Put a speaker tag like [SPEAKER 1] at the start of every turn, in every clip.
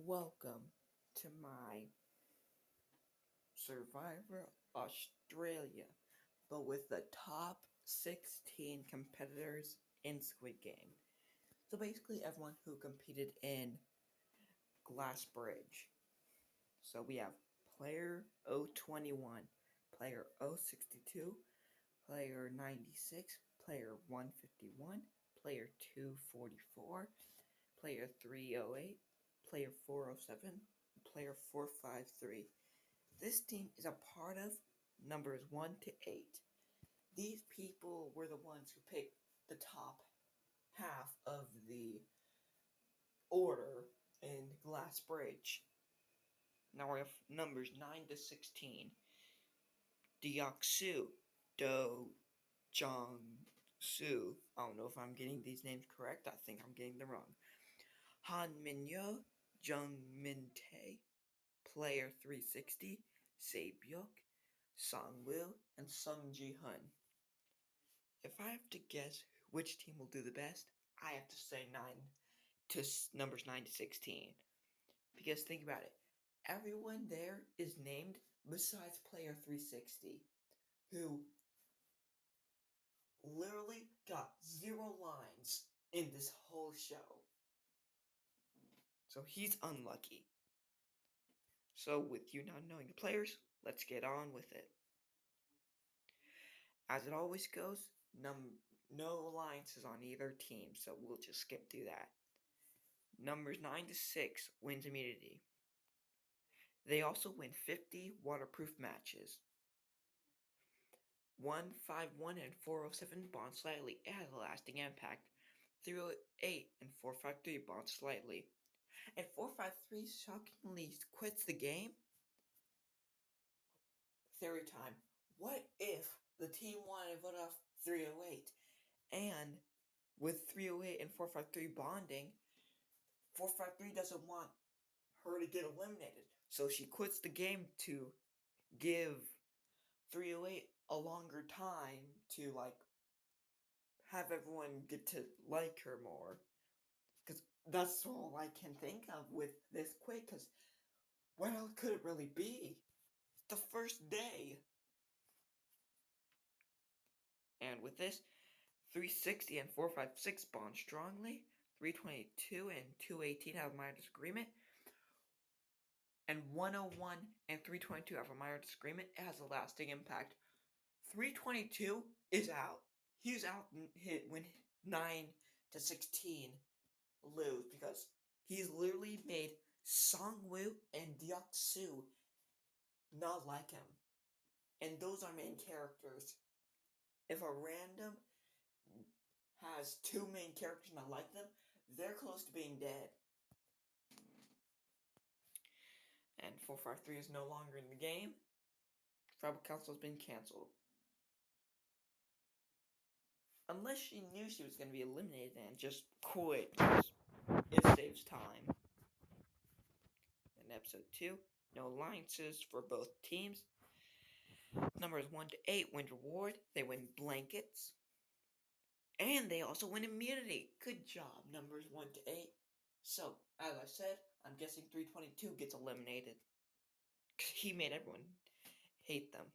[SPEAKER 1] Welcome to my Survivor Australia, but with the top 16 competitors in Squid Game. So basically, everyone who competed in Glass Bridge. So we have player 021, player 062, player 96, player 151, player 244, player 308, player 407, player 453. This team is a part of numbers 1 to 8. These people were the ones who picked the top half of the order in Glass Bridge. Now we have numbers 9 to 16. Deoksu, Do, Jong, Su. I don't know if I'm getting these names correct. I think I'm getting them wrong. Han Minyo, Jung Min Tae, player 360, Saebyuk, Song Woo, and Sung Ji Hun. If I have to guess which team will do the best, I have to say numbers 9 to 16. Because think about it, everyone there is named besides player 360, who literally got 0 lines in this whole show. So he's unlucky. So with you not knowing the players, let's get on with it. As it always goes, no alliances on either team, so we'll just skip through that. Numbers 9 to 6 wins immunity. They also win 50 waterproof matches. 151 and 407 bond slightly. It has a lasting impact. 308 and 453 bond slightly. And 453 shockingly quits the game. Theory time. What if the team wanted to vote off 308? And with 308 and 453 bonding, 453 doesn't want her to get eliminated. So she quits the game to give 308 a longer time to have everyone get to like her more. Because that's all I can think of with this quit. Because what else could it really be? It's the first day. And with this, 360 and 456 bond strongly. 322 and 218 have a minor disagreement. And 101 and 322 have a minor disagreement. It has a lasting impact. 322 is out. He's out when 9 to 16 lose because he's literally made Songwoo and Deoksu not like him. And those are main characters. If a random has 2 main characters not like them, they're close to being dead. And 453 is no longer in the game. Tribal Council has been cancelled. Unless she knew she was going to be eliminated and just quit, because it saves time. In episode 2, no alliances for both teams. Numbers 1 to 8 win reward. They win blankets. And they also win immunity. Good job, numbers 1 to 8. So, as I said, I'm guessing 322 gets eliminated. He made everyone hate them.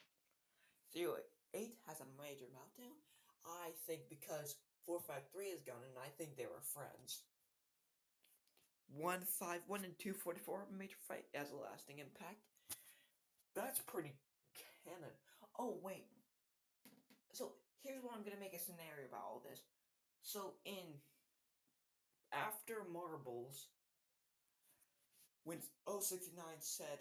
[SPEAKER 1] 308 has a major meltdown. I think because 453 is gone and I think they were friends. 151 and 244 have a major fight as a lasting impact. That's pretty canon. Oh, wait. So, here's what I'm going to make a scenario about all this. So, after Marbles, when 069 said,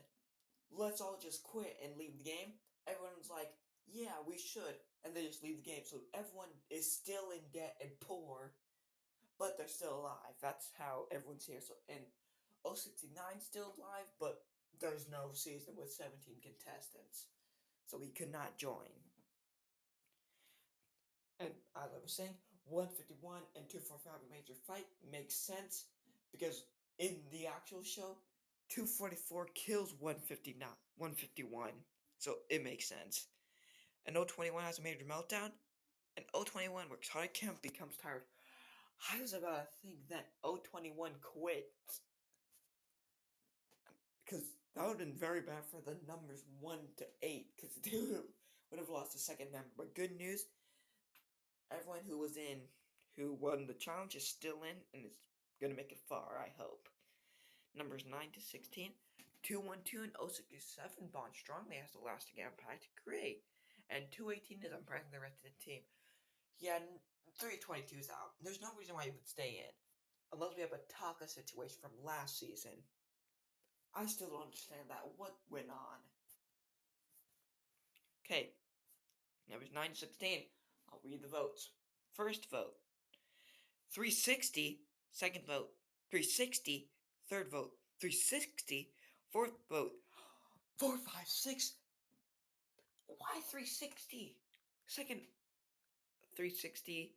[SPEAKER 1] let's all just quit and leave the game, everyone's like, yeah, we should. And they just leave the game. So everyone is still in debt and poor, but they're still alive. That's how everyone's here. So, and 069 still alive, but there's no season with 17 contestants. So he could not join. And as I was saying, 151 and 245 a major fight makes sense because in the actual show, 244 kills 151. So it makes sense. And 021 has a major meltdown. And 021 works hard at camp, becomes tired. I was about to think that 021 quit. That would have been very bad for the numbers 1 to 8 because they would have lost a second member. But good news, everyone who was in, who won the challenge is still in and is going to make it far, I hope. Numbers 9 to 16. 212 and 067 bond strongly has the lasting impact. Great. And 218 is impressing the rest of the team. Yeah, 322 is out. There's no reason why he would stay in. Unless we have a Taka situation from last season. I still don't understand that. What went on? Okay, numbers 9 to 16. I'll read the votes. First vote, 360. Second vote, 360. Third vote, 360. Fourth vote, 456. Why 360? Second, 360.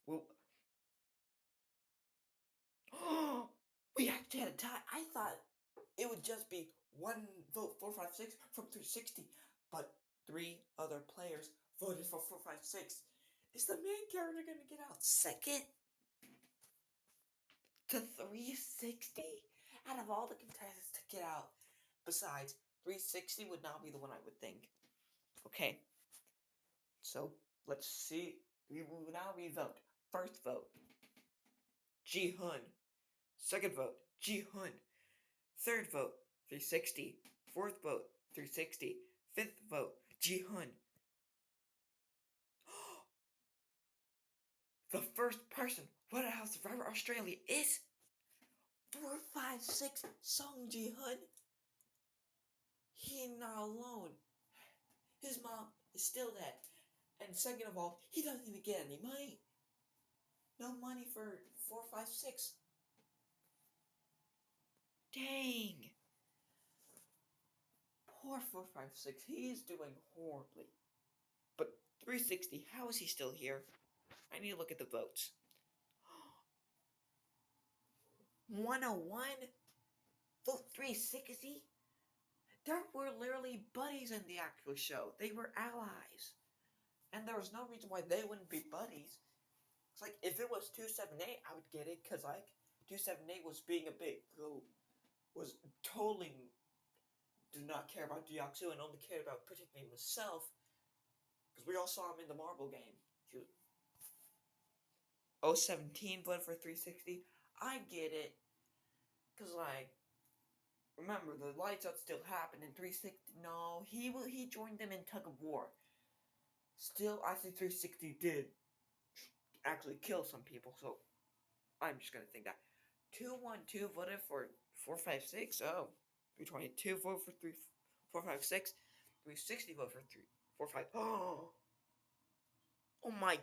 [SPEAKER 1] Well, we actually had a tie. I thought it would just be one vote 456 from 360, but three other players voted for 456. Is the main character gonna get out second to 360? Out of all the contestants to get out, besides 360 would not be the one I would think. Okay, so let's see. We will now re-vote. First vote, Ji Hun. Second vote, Ji Hun. Third vote, 360. Fourth vote, 360. Fifth vote, Ji Hun. The first person voted out of Survivor Australia is 456 Song Ji Hun. He not alone. His mom is still dead. And second of all, he doesn't even get any money. No money for 456. Dang. Poor 456. He is doing horribly. But 360, how is he still here? I need to look at the votes. 101? Vote 360? They were literally buddies in the actual show. They were allies. And there was no reason why they wouldn't be buddies. It's like, if it was 278, I would get it, because, like, 278 was being a big, was totally did not care about Deoxu and only cared about protecting himself, because we all saw him in the marble game. He was, 017 voted for 360. I get it, because, like, remember, the lights out still happened in 360. No, he joined them in tug of war. Still, I think 360 did actually kill some people, so I'm just gonna think that. 212 voted for 456. Oh, 322 voted for 456. 360 voted for 345. Oh my.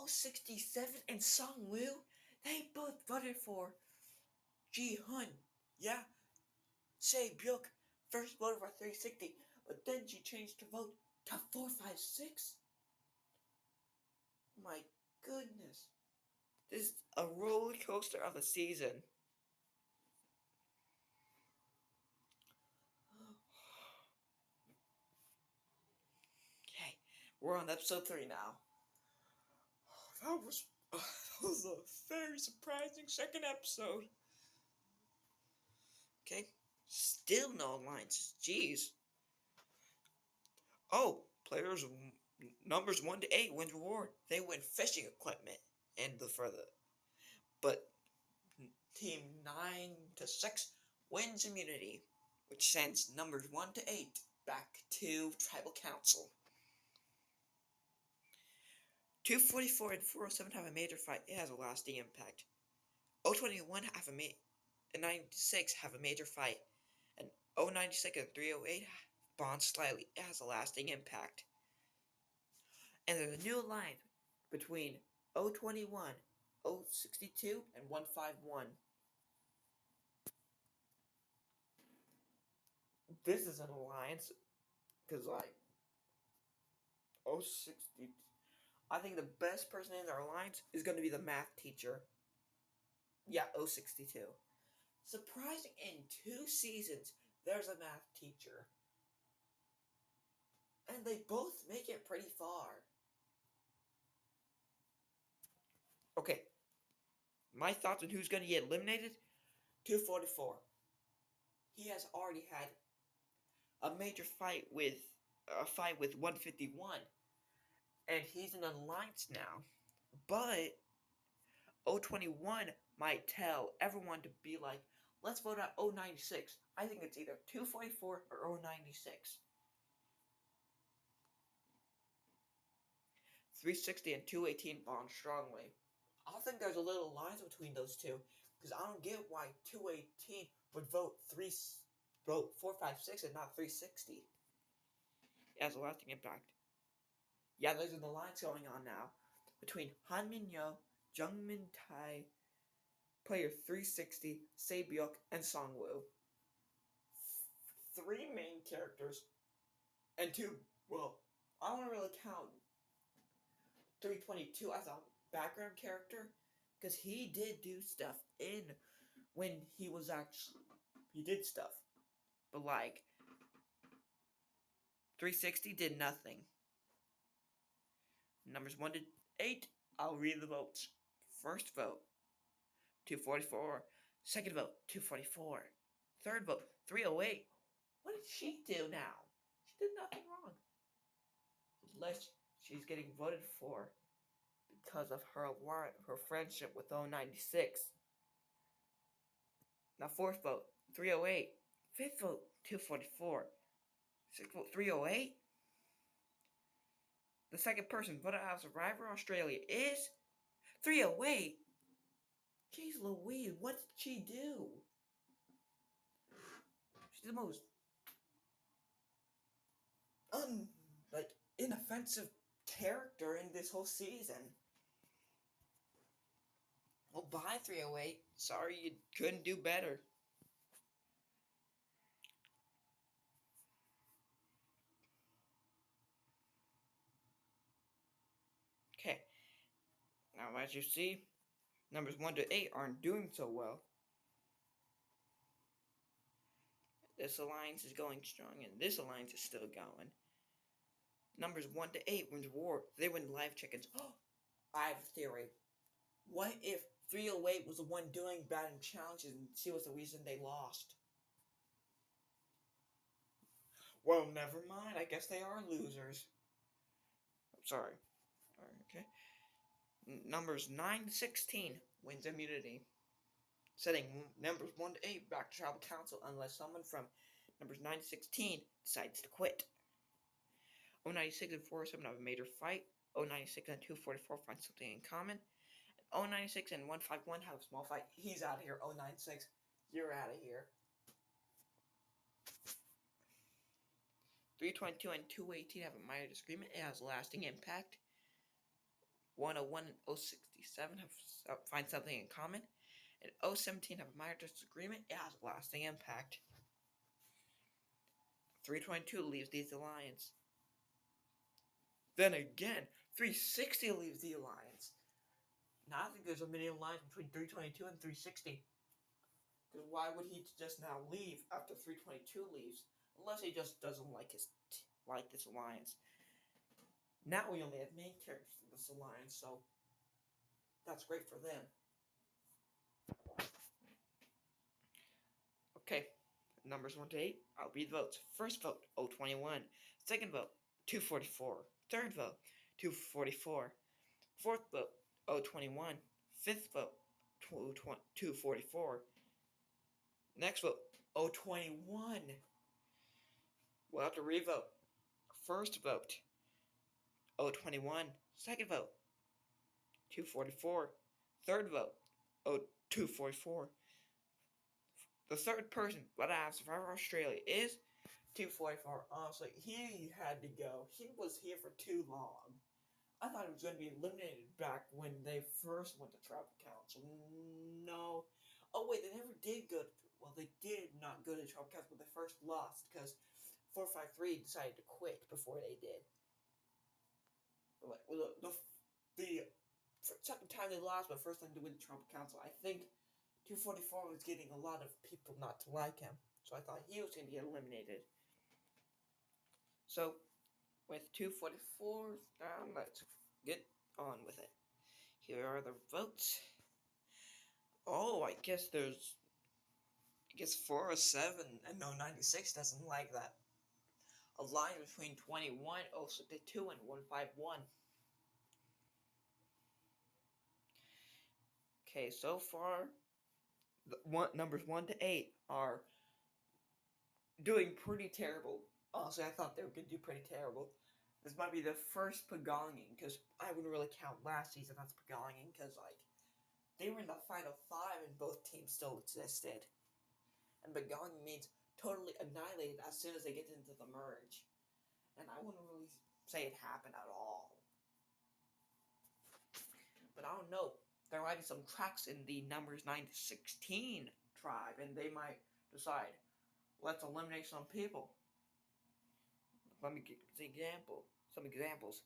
[SPEAKER 1] 067 and Song Woo, they both voted for Ji Hun. Yeah, Sei Byuk first voted for 360, but then she changed her vote to 456. My goodness. This is a roller coaster of a season. Okay, we're on episode 3 now. That was a very surprising second episode. Okay, still no alliances. Jeez. Oh, players numbers 1 to 8 win reward. They win fishing equipment and the further. But team 9 to 6 wins immunity, which sends numbers 1 to 8 back to Tribal Council. 244 and 407 have a major fight. It has a lasting impact. 021 have and 96 have a major fight. And 096 and 308 bond slightly. It has a lasting impact. And there's a new line between 021, 062, and 151. This is an alliance, because, like, 060, I think the best person in our alliance is going to be the math teacher. Yeah, 062. Surprising, in 2 seasons, there's a math teacher. And they both make it pretty far. Okay, my thoughts on who's going to get eliminated? 244. he has already had a major fight with 151, and he's in alliance now. But 021 might tell everyone to be like, let's vote out 096. I think it's either 244 or 096. 360 and 218 bond strongly. I think there's a little lines between those two, because I don't get why 218 would vote 456 and not 360. It has a lasting impact. Yeah, there's an alliance going on now between Han Minyo, Jung Min Tai, player 360, Saebyuk, and Songwoo. Three main characters, and two, well, I don't really count 322 as a background character, because he did do stuff in when he did stuff. But like, 360 did nothing. Numbers 1 to 8, I'll read the votes. First vote, 244. Second vote, 244. Third vote, 308. What did she do now? She did nothing wrong. Unless she's getting voted for because of her friendship with 096. Now fourth vote, 308. Fifth vote, 244. Sixth vote, 308. The second person voted out of Survivor Australia is 308. Jeez Louise, what did she do? She's the most inoffensive character in this whole season. Well, bye 308. Sorry you couldn't do better. Okay. Now as you see, numbers 1 to 8 aren't doing so well. This alliance is going strong, and this alliance is still going. Numbers 1 to 8 wins war. They win live chickens. Oh, I have a theory. What if 308 was the one doing bad in challenges and she was the reason they lost? Well, never mind. I guess they are losers. I'm sorry. Okay. Numbers 9 to 16 wins immunity. Setting numbers 1 to 8 back to tribal council unless someone from numbers 9 to 16 decides to quit. 096 and 407 have a major fight. 096 and 244 find something in common. 096 and 151 have a small fight. He's out of here. 096, you're out of here. 322 and 218 have a minor disagreement. It has lasting impact. 101 and 067 find something in common. And 017 have a minor disagreement. It has a lasting impact. 322 leaves the alliance. Then again, 360 leaves the alliance. Now I think there's a mini alliance between 322 and 360. Because why would he just now leave after 322 leaves? Unless he just doesn't like this alliance. Now we only have main characters in this alliance, so that's great for them. Okay, numbers 1 to 8, I'll read votes. First vote, 021. Second vote, 244. Third vote, 244. Fourth vote, 021. Fifth vote, 244. Next vote, 021. We'll have to revote. First vote, 021. Second vote, 244. Third vote, 244. The third person but out of Survivor Australia is 244. Honestly, he had to go. He was here for too long. I thought he was going to be eliminated back when they first went to Tribal Council. No. Oh, wait, they never did go to... Well, they did not go to Tribal Council when they first lost, because 453 decided to quit before they did. The second time they lost, but first time to win the Tribal Council, I think 244 was getting a lot of people not to like him. So I thought he was going to get eliminated. So, with 244 down, let's get on with it. Here are the votes. Oh, I guess there's Guess 407 and no 96 doesn't like that. A line between 21, 062, and 151. Okay, so far, numbers 1 to 8 are doing pretty terrible. Honestly, I thought they were going to do pretty terrible. This might be the first Pagonging, because I wouldn't really count last season as Pagonging, because, like, they were in the final 5 and both teams still existed. And Pagonging means totally annihilated as soon as they get into the merge. And I wouldn't really say it happened at all. But I don't know. There might be some cracks in the numbers 9 to 16 tribe, and they might decide, let's eliminate some people. Let me give some examples.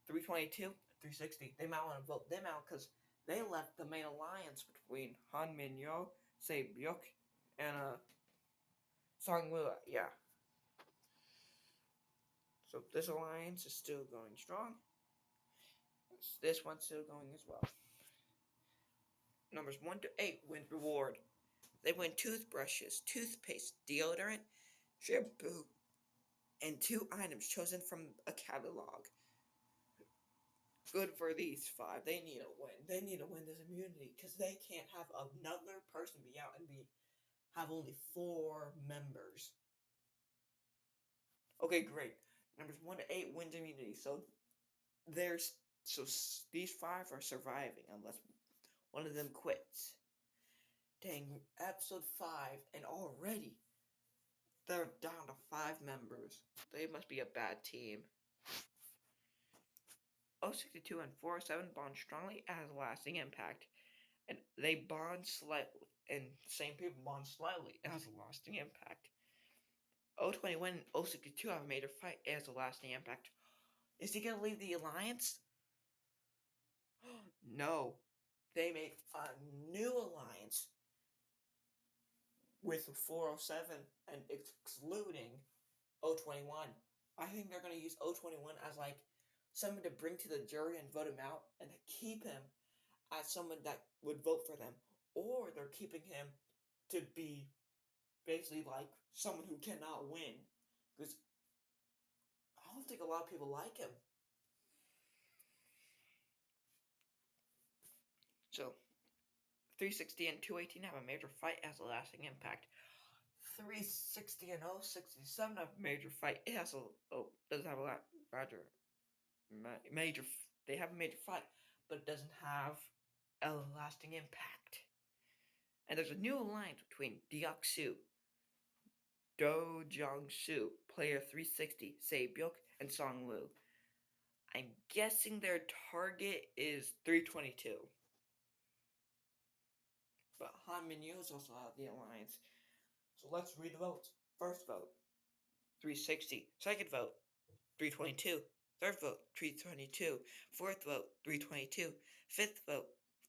[SPEAKER 1] 322, 360. They might want to vote them out because they left the main alliance between Han Minyo, Se Byuk, and Song Woo. Yeah. So this alliance is still going strong. This one's still going as well. Numbers 1 to 8 win reward. They win toothbrushes, toothpaste, deodorant, shampoo, and 2 items chosen from a catalog. Good for these 5. They need a win. They need to win this immunity because they can't have another person be out and have only 4 members. Okay, great. Numbers 1 to 8 wins immunity. So these 5 are surviving unless one of them quits. Dang, episode 5, and already they're down to 5 members. They must be a bad team. 062 and 407 bond strongly as lasting impact. And they bond slightly. And same people bond slightly as a lasting impact. 021 and 062 have a major fight as a lasting impact. Is he gonna leave the alliance? No. They made a new alliance with 407 and excluding 021. I think they're going to use 021 as like someone to bring to the jury and vote him out and to keep him as someone that would vote for them. Or they're keeping him to be basically like someone who cannot win. Because I don't think a lot of people like him. So, 360 and 218 have a major fight as a lasting impact. 360 and 067 have a major fight. It has doesn't have a lot major. They have a major fight, but it doesn't have a lasting impact. And there's a new alliance between Deoksu, Do Jong-soo, player 360, Se Byuk, and Song Woo. I'm guessing their target is 322. But Han Min-yo is also out of the alliance. So let's read the votes. First vote, 360. Second vote, 322. Third vote, 322. Fourth vote, 322. Fifth vote,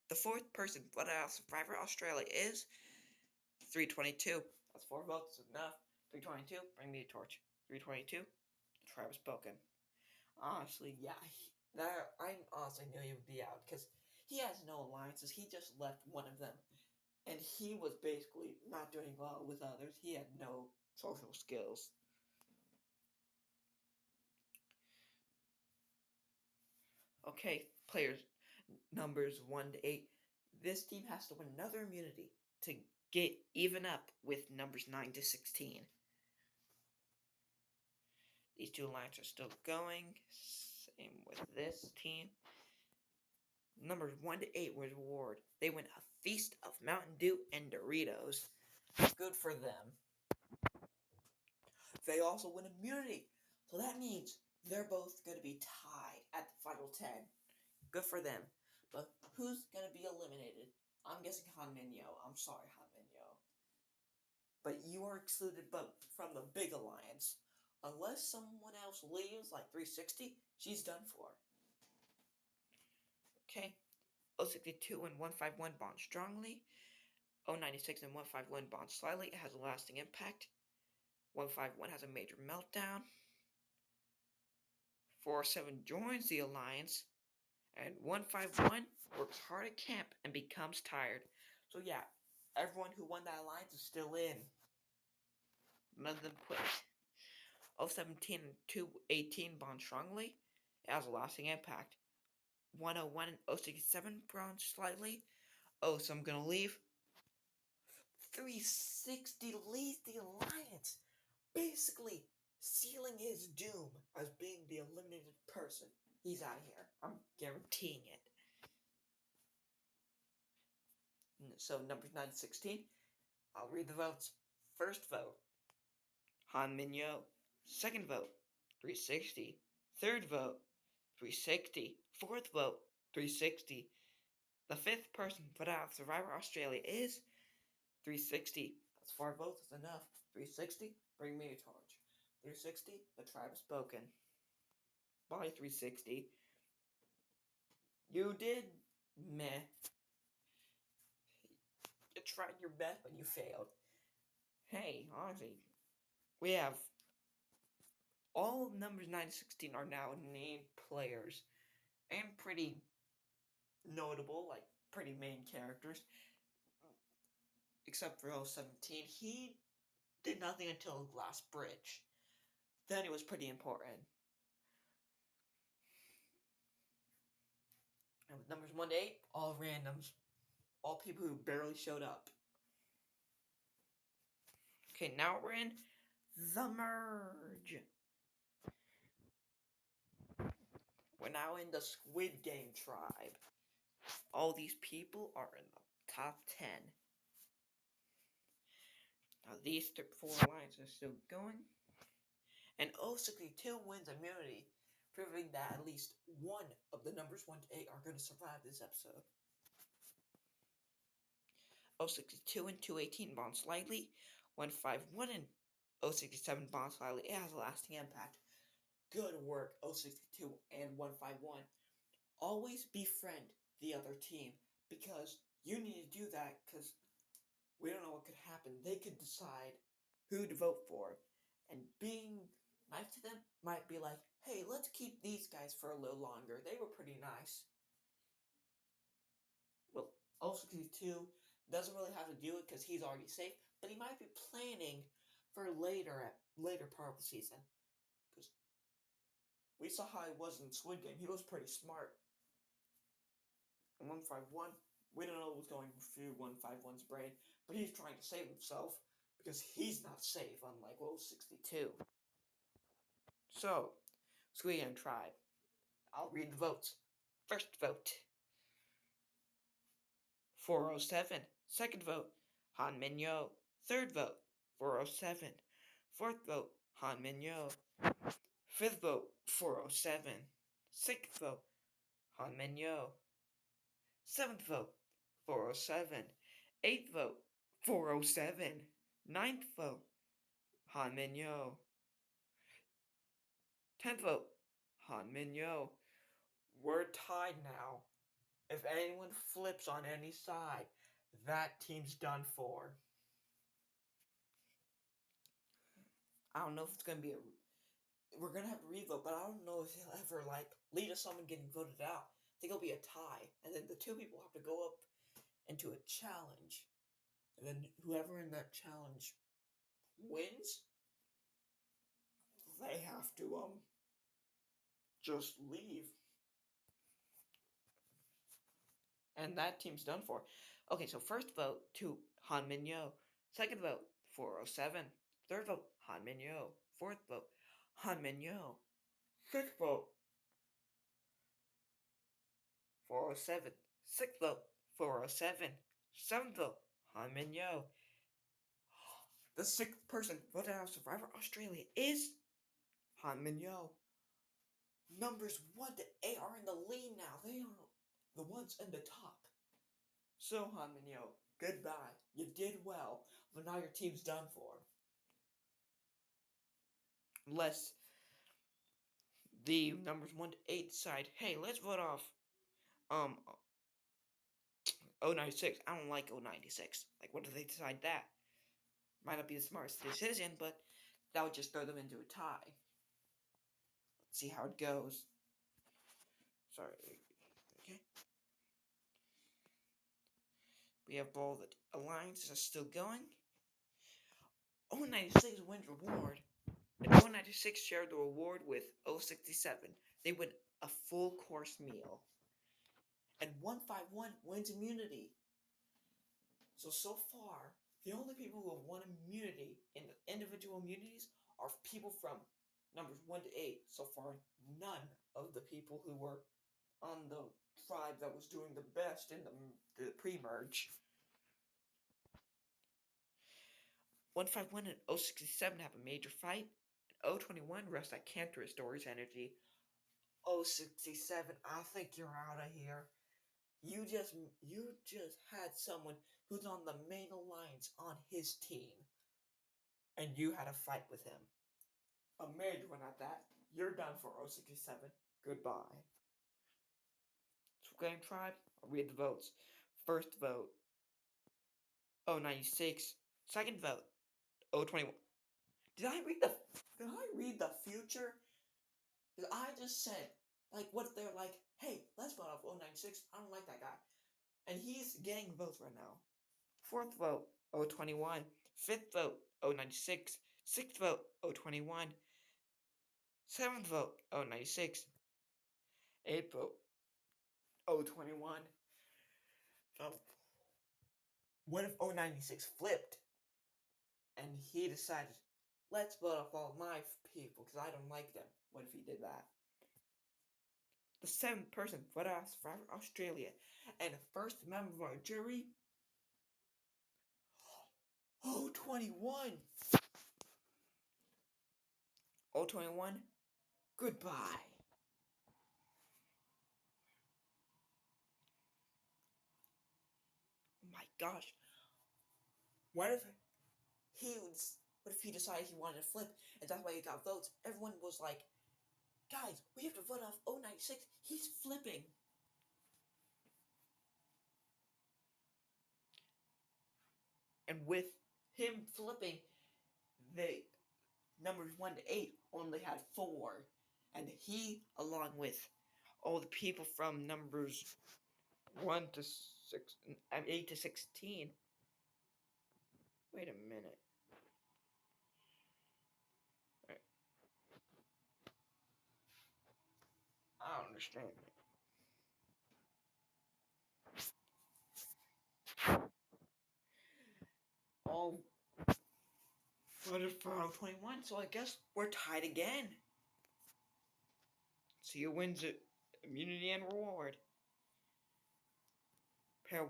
[SPEAKER 1] the fourth person voted out Survivor Australia is 322. That's 4 votes enough. 322, bring me a torch. 322, the tribe is spoken. Honestly, yeah, I honestly knew he would be out because he has no alliances. He just left one of them, and he was basically not doing well with others. He had no social skills. Okay, players numbers 1 to 8. This team has to win another immunity to get even up with numbers 9 to 16. These 2 lines are still going. Same with this team. Numbers 1 to 8 were reward. They win a feast of Mountain Dew and Doritos. Good for them. They also win immunity. So that means they're both going to be tied at the final 10. Good for them. But who's going to be eliminated? I'm guessing Han Min-yo. I'm sorry, Han Min-yo. But you are excluded from the big alliance. Unless someone else leaves, like 360, she's done for. Okay. 062 and 151 bond strongly. 096 and 151 bond slightly. It has a lasting impact. 151 has a major meltdown. 407 joins the alliance. And 151 works hard at camp and becomes tired. So yeah, everyone who won that alliance is still in. None of them quit. 017 and 218 bond strongly. It has a lasting impact. 101 and 067 bond slightly. Oh, so I'm gonna leave. 360 leads the alliance, basically sealing his doom as being the eliminated person. He's out of here. I'm guaranteeing it. So numbers 9 to 16. I'll read the votes. First vote, Han Minyo. Second vote, 360. Third vote, 360. Fourth vote, 360. The fifth person put out of Survivor Australia is 360. That's 4 votes. That's enough. 360, bring me a torch. 360, the tribe has spoken. Bye, 360. You did meh. You tried your best, but you failed. Hey, honestly, we have all numbers 9 to 16 are now named players and pretty notable, like pretty main characters. Except for 017, he did nothing until Glass Bridge. Then it was pretty important. And with numbers 1 to 8, all randoms. All people who barely showed up. Okay, now we're in the merge. We're now in the Squid Game tribe. All these people are in the top 10. Now these 4 lines are still going. And 062 wins immunity, proving that at least one of the numbers 1 to 8 are going to survive this episode. 062 and 218 bond slightly. 151 and 067 bond slightly. It has a lasting impact. Good work, 062 and 151. Always befriend the other team, because you need to do that, because we don't know what could happen. They could decide who to vote for, and being nice to them might be like, hey, let's keep these guys for a little longer. They were pretty nice. Well, 062 doesn't really have to do it because he's already safe, but he might be planning for later part of the season. Because we saw how he was in Squid Game. He was pretty smart. And 151, we don't know what's going through 151's brain, but he's trying to save himself because he's not safe, unlike 062. So, Squid Game tribe. I'll read the votes. First vote, 407. Second vote, Han Minyo. Third vote, 407. Fourth vote, Han Minyo. Fifth vote, 407. Sixth vote, Han Minyo. Seventh vote, 407. Eighth vote, 407. Ninth vote, Han Minyo. 10th vote, Han Minyo. We're tied now. If anyone flips on any side, that team's done for. I don't know if it's gonna be we're gonna have a revote, but I don't know if he'll ever lead to someone getting voted out. I think it'll be a tie, and then the 2 people have to go up into a challenge, and then whoever in that challenge wins, they have to just leave. And that team's done for. Okay, so first vote to Han Minyo. Second vote, 407. Third vote, Han Minyo. Fourth vote, Han Minyo. Fifth vote, 407. Sixth vote, 407. Seventh vote, Han Minyo. The 6th person voted out of Survivor Australia is Han Minyo. Numbers 1 to 8 are in the lead now. They are the ones in the top. So, Han Minyo, goodbye. You did well, but now your team's done for. Unless the numbers 1 to 8 decide, hey, let's vote off 096. I don't like 096. What if they decide that? Might not be the smartest decision, but that would just throw them into a tie. Let's see how it goes. Sorry. Okay. We have all the alliances are still going. 096 wins reward, and 096 shared the reward with 067. They win a full course meal. And 151 wins immunity. So far, the only people who have won immunity in the individual immunities are people from numbers 1 to 8. So far, none of the people who were on the tribe that was doing the best in the pre-merge. 151 and 067 have a major fight. And 021 rests that can't restore his energy. 067, I think you're out of here. You just had someone who's on the main alliance on his team, and you had a fight with him. A major one at that. You're done for 067. Goodbye. So Game Tribe, I'll read the votes. First vote, 096. Second vote, 021. Did I read the Did I read the future? Because I just said, like, what if they're like, hey, let's vote off 096. I don't like that guy. And he's getting votes right now. Fourth vote, 021. Fifth vote, 096. Sixth vote, 021. Seventh vote, 096. Eighth vote, 021. So, what if 096 flipped and he decided, let's vote off all my people because I don't like them? What if he did that? The seventh person voted off Survivor Australia, and the first member of our jury, 021. 021, goodbye. Oh my gosh. What if what if he decided he wanted to flip and that's why he got votes? Everyone was like, guys, we have to vote off 096. He's flipping. And with him flipping, the numbers 1 to 8 only had 4. And he, along with all the people from numbers 1 to 6, 8 to 16. Wait a minute. I don't understand. All voted for 021, so I guess we're tied again. So you wins it, immunity and reward. Pair,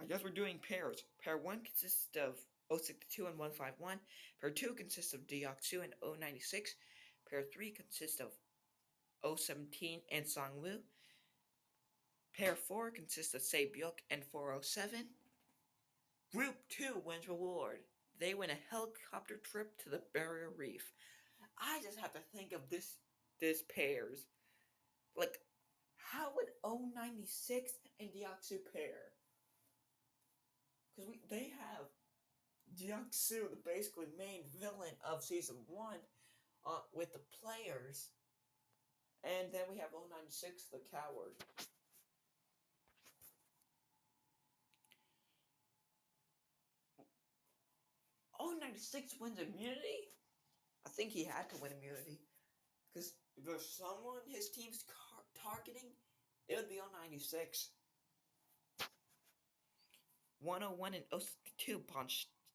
[SPEAKER 1] I guess we're doing pairs. Pair 1 consists of 062 and 151. Pair 2 consists of Deoxu and 096. Pair 3 consists of 017 and Songwu. Pair 4 consists of Saebyuk and 407. Group 2 wins reward. They win a helicopter trip to the Barrier Reef. I just have to think of this pairs. Like, how would 096 and Deoxu pair? Because they have Deoxu, the basically main villain of season 1, with the players. And then we have 096, the coward. 096 wins immunity? I think he had to win immunity. Because if there's someone his team's targeting, it would be 096. 101 and 062 bond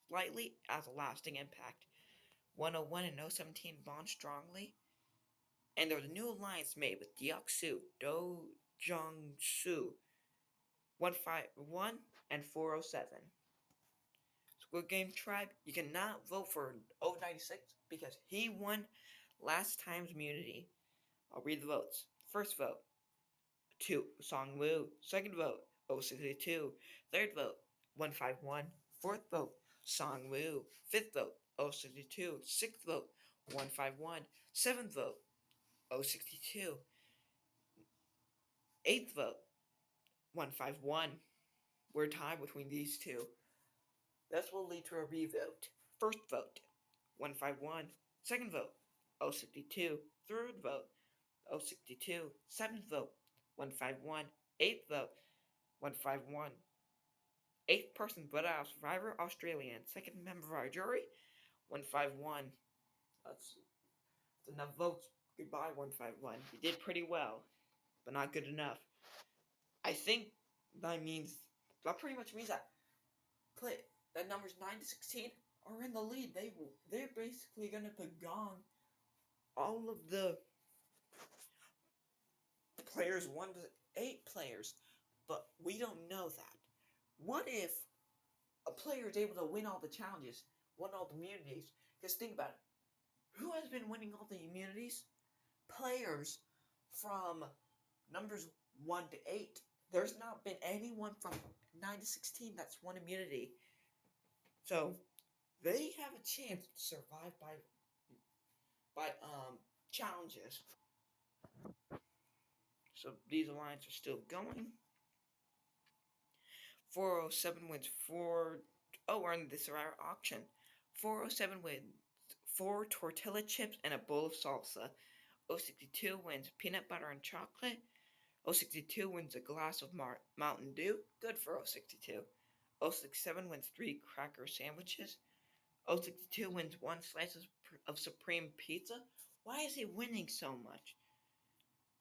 [SPEAKER 1] slightly as a lasting impact. 101 and 017 bond strongly. And there was a new alliance made with Deoxu, Do Jong-su, 151 and 407. Squid Game Tribe, you cannot vote for 096 because he won last time's immunity. I'll read the votes. First vote, 2 Song Woo. Second vote, 062. Third vote, 151. Fourth vote, Song Woo. Fifth vote, 062. Sixth vote, 151. Seventh vote, 062. Eighth vote, 151. We're tied between these two. This will lead to a revote. First vote, 151. Second vote, 062. Third vote, 062. Seventh vote, 151. Eighth vote, 151. Eighth person, but our survivor, Australian. Second member of our jury, 151. That's enough votes. Goodbye, 151. You did pretty well, but not good enough. I think that pretty much means play that numbers 9 to 16 are in the lead. They're basically gonna put gong all of the players 1 to 8 players, but we don't know that. What if a player is able to win all the challenges, win all the immunities? Because think about it. Who has been winning all the immunities? Players from numbers 1 to 8. There's not been anyone from 9 to 16 that's won immunity. So they have a chance to survive by challenges. So these alliances are still going. 407 wins 4. Oh, we're in the Survivor auction. 407 wins 4 tortilla chips and a bowl of salsa. 062 wins peanut butter and chocolate. 062 wins a glass of Mountain Dew. Good for 062. 067 wins 3 cracker sandwiches. 062 wins 1 slice of supreme pizza. Why is he winning so much?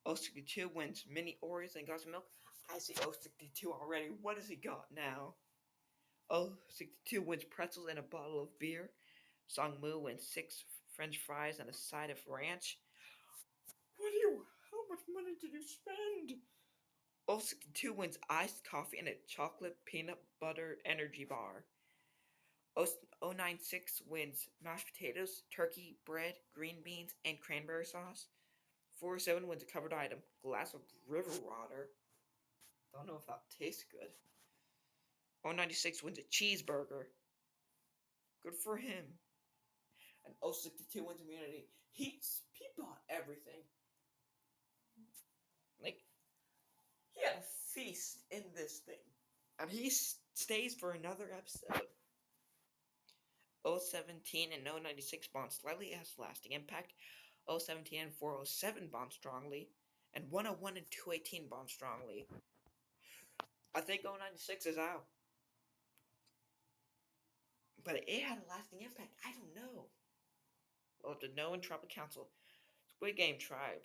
[SPEAKER 1] 062 wins mini Oreos and glass of milk. I see 062 already. What has he got now? 062 wins pretzels and a bottle of beer. Songmu wins 6 French fries and a side of ranch. How much money did you spend? 062 wins iced coffee and a chocolate peanut butter energy bar. 096 wins mashed potatoes, turkey, bread, green beans, and cranberry sauce. 407 wins a covered item, glass of river water. Don't know if that tastes good. 096 wins a cheeseburger. Good for him. And 062 wins immunity. He bought everything. Like, he had a feast in this thing. And he stays for another episode. 017 and 096 bond slightly has lasting impact. 017 and 407 bond strongly. And 101 and 218 bond strongly. I think 096 is out. But it had a lasting impact. I don't know. Well, the No and Trump Council. Squid Game Tribe.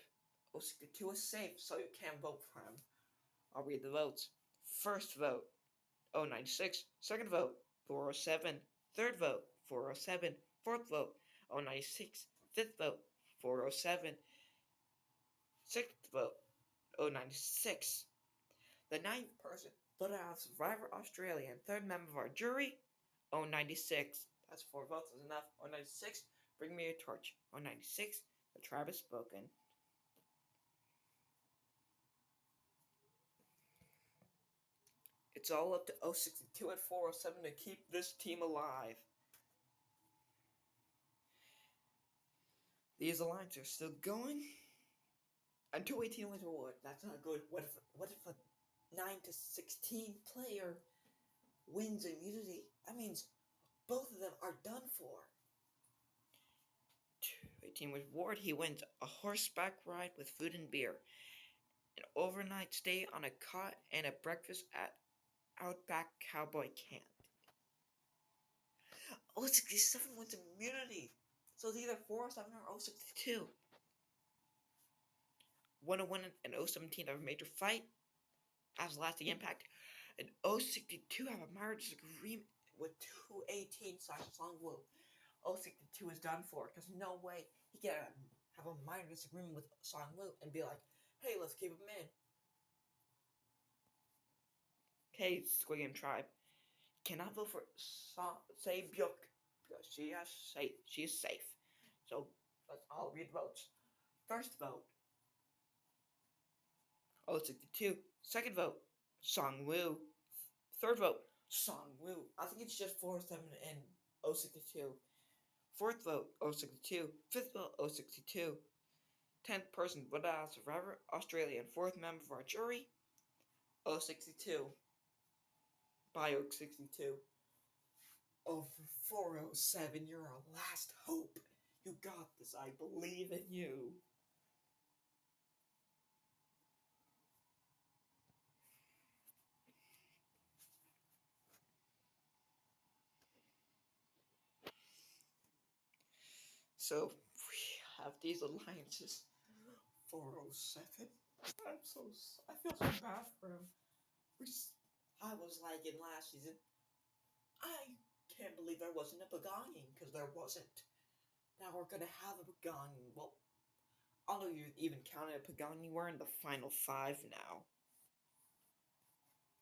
[SPEAKER 1] 062 is safe, so you can't vote for him. I'll read the votes. First vote, 096. Second vote, 407. Third vote, 407. Fourth vote, 096. Fifth vote, 407. Sixth vote, 096. The ninth person voted out Survivor Australia and third member of our jury, 096. That's 4 votes is enough. 096, bring me a torch. 096, the tribe has spoken. It's all up to 062 and 407 to keep this team alive. These alliances are still going. And 218 wins reward. That's not good. What if a 9 to 16 player wins immunity? That means both of them are done for. 218 wins reward. He wins a horseback ride with food and beer, an overnight stay on a cot, and a breakfast at Outback Cowboy Camp. 067 wins immunity. So it's either 407 or 062. 101 and 017 have a major fight, has lasting impact, and 062 have a minor disagreement with 218/Songwoo. 062 is done for, because no way he can have a minor disagreement with Songwoo and be like, hey, let's keep him in. Okay, Squid Game Tribe. Cannot vote for Se-byuk because she is safe. So let's all read votes. First vote, 062. Second vote, Songwoo. Third vote, Songwoo. I think it's just 407 and 062. Fourth vote, 062. Fifth vote, 062. 10th person, voted out Survivor Australia. And fourth member of our jury, 062. By 062. Oh, for 407, you're our last hope. You got this. I believe in you. So we have these alliances. 407. I feel so bad for him. I was like in last season. I can't believe there wasn't a Pagani because there wasn't. Now we're gonna have a Pagani. Well, I don't know you even counted a Pagani. We're in the final five now,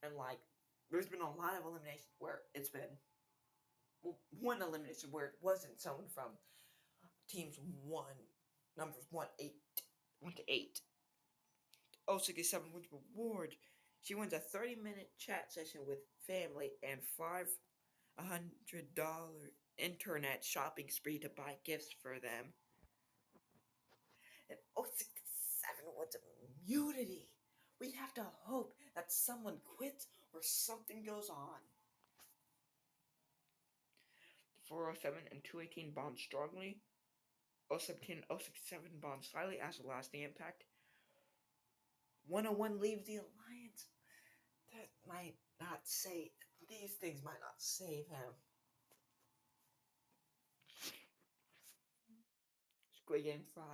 [SPEAKER 1] and like, there's been a lot of eliminations where it's been one elimination where it wasn't someone from teams one, numbers 1 to 8. 067 wins reward. She wins a 30-minute chat session with family and $500 internet shopping spree to buy gifts for them. And 067 wins immunity. We have to hope that someone quits or something goes on. 407 and 218 bond strongly. 017 and 067 bond slightly as a lasting impact. 101 leaves the alliance. That might not save. These things might not save him. Squid Game 5.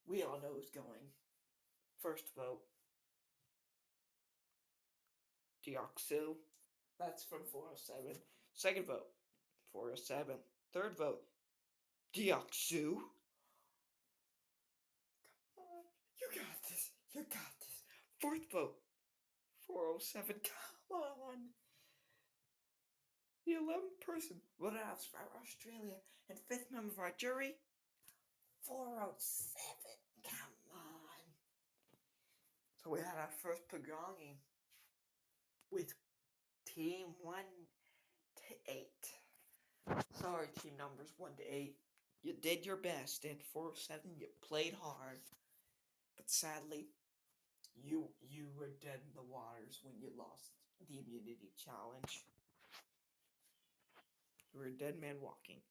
[SPEAKER 1] We all know who's going. First vote, Deoxu. That's from 407. Second vote, 407. Third vote, Deoxu. You got this. You got this. Fourth vote, 407. Come on. The 11th person voted out for Australia and fifth member of our jury, 407. Come on. So we had our first Pagani with team 1 to 8. Sorry, team numbers 1 to 8. You did your best, and 407, you played hard. But sadly, you were dead in the waters when you lost the immunity challenge. You were a dead man walking.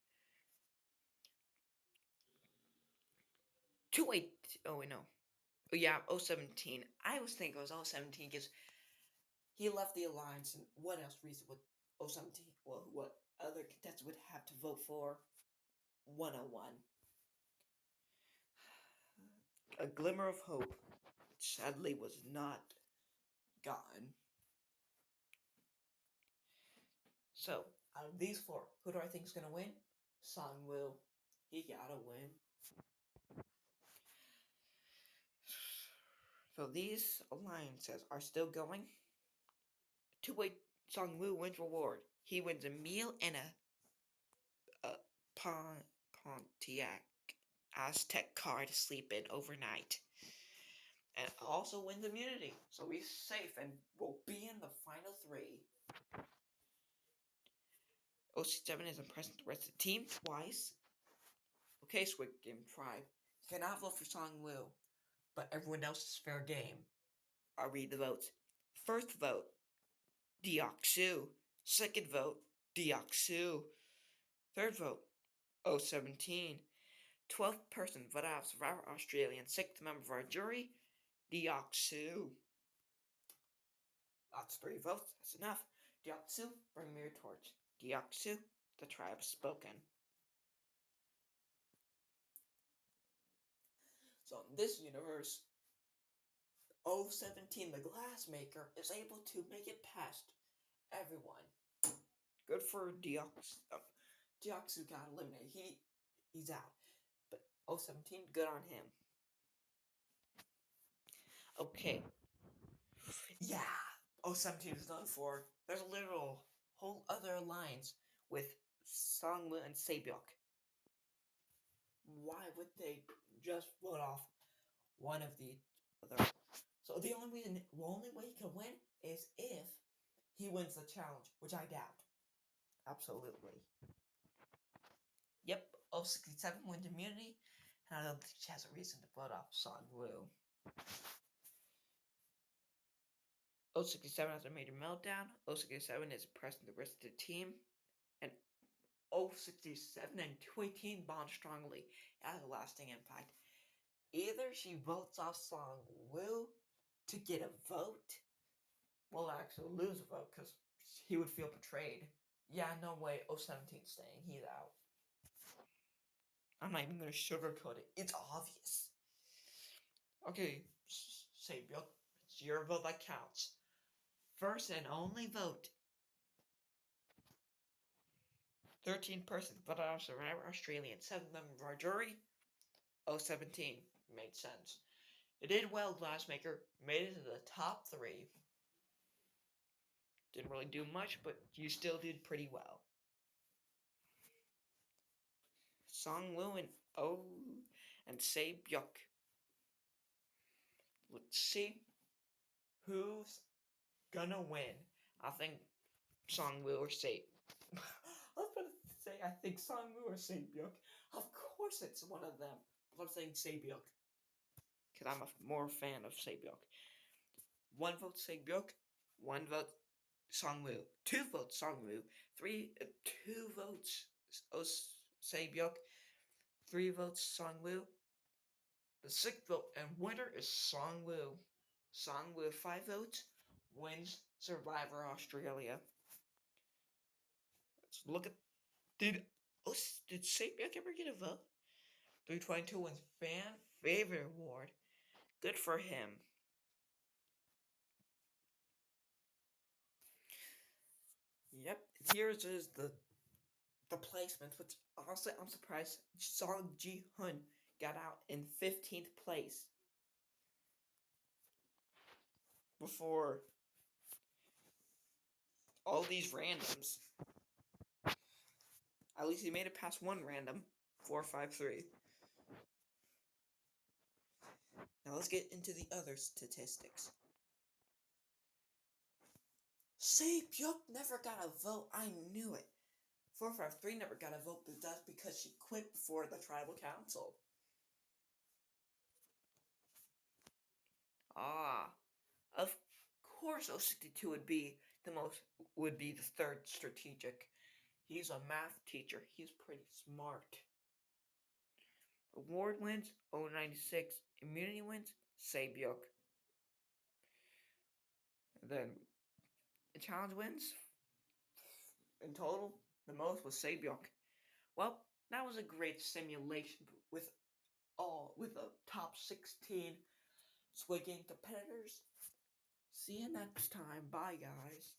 [SPEAKER 1] 2-8. Oh, wait, no. Oh, yeah, 017. I was thinking it was 017 because he left the alliance, and what else reason would 017? Well, what other contestant would have to vote for 101? A glimmer of hope sadly was not gotten. So, out of these four, who do I think is going to win? Songwoo. He gotta win. So these alliances are still going. Two-way Songwoo wins reward. He wins a meal and a Pontiac Aztec car to sleep in overnight. And also wins immunity, so he's safe and will be in the final three. 067 is impressing the rest of the team twice. Okay, Squid Game Tribe. You cannot vote for Songwoo, but everyone else is fair game. I'll read the votes. First vote, Deoxu. Second vote, Deoxu. Third vote, 017. 12th person voted out of Survivor Australia and 6th member of our jury, Deoxu. That's 3 votes. That's enough. Deoxu, bring me your torch. Deoxu, the tribe has spoken. So in this universe, 017, the Glassmaker, is able to make it past everyone. Good for Deoxu. Deoxu got eliminated. He's out. But 017, good on him. Okay. Yeah, 017 is done for. There's a literal whole other alliance with Songwoo and Saebyuk. Why would they just vote off one of the other? So the only way he can win is if he wins the challenge, which I doubt. Absolutely. Yep, 067 wins immunity, and I don't think she has a reason to vote off Songwoo. 067 has a major meltdown. 067 is pressing the rest of the team. And 067 and 218 bond strongly. It has a lasting impact. Either she votes off Songwoo to get a vote, well, actually lose a vote because he would feel betrayed. Yeah, no way 017's staying. He's out. I'm not even gonna sugarcoat it. It's obvious. Okay, Sabyuk, it's your vote that counts. First and only vote. 13 persons voted on Survivor Australia and 7 members of our jury. 017 made sense. It did well, Glassmaker. Made it to the top 3. Didn't really do much, but you still did pretty well. Songwoo and and Sabyuk. Let's see who's gonna win. I think Songwoo or Sabyuk. I was about to say I think Songwoo or Sabyuk. Of course it's one of them. But I'm saying Sabyuk. Because I'm a more fan of Sabyuk. 1 vote Sabyuk. 1 vote Songwoo. 2 votes Songwoo. 2 votes Sabyuk. 3 votes Songwoo. The 6th vote and winner is Songwoo. Songwoo 5 votes wins Survivor Australia. Let's look at did Sabyuk ever get a vote? 322 wins Fan Favorite Award. Good for him. Yep, here's is the placements, which honestly I'm surprised Song Ji Hun got out in 15th place before all these randoms. At least he made it past one random, 453. Now let's get into the other statistics. Sabyuk never got a vote. I knew it. 453 never got a vote, but that's because she quit before the tribal council. Ah, of course 062 would be the third strategic. He's a math teacher. He's pretty smart. Award wins 096. Immunity wins Sabyuk. Then challenge wins in total the most was Sabyuk. Well, that was a great simulation with the top 16 Squid Game competitors. See you next time. Bye, guys.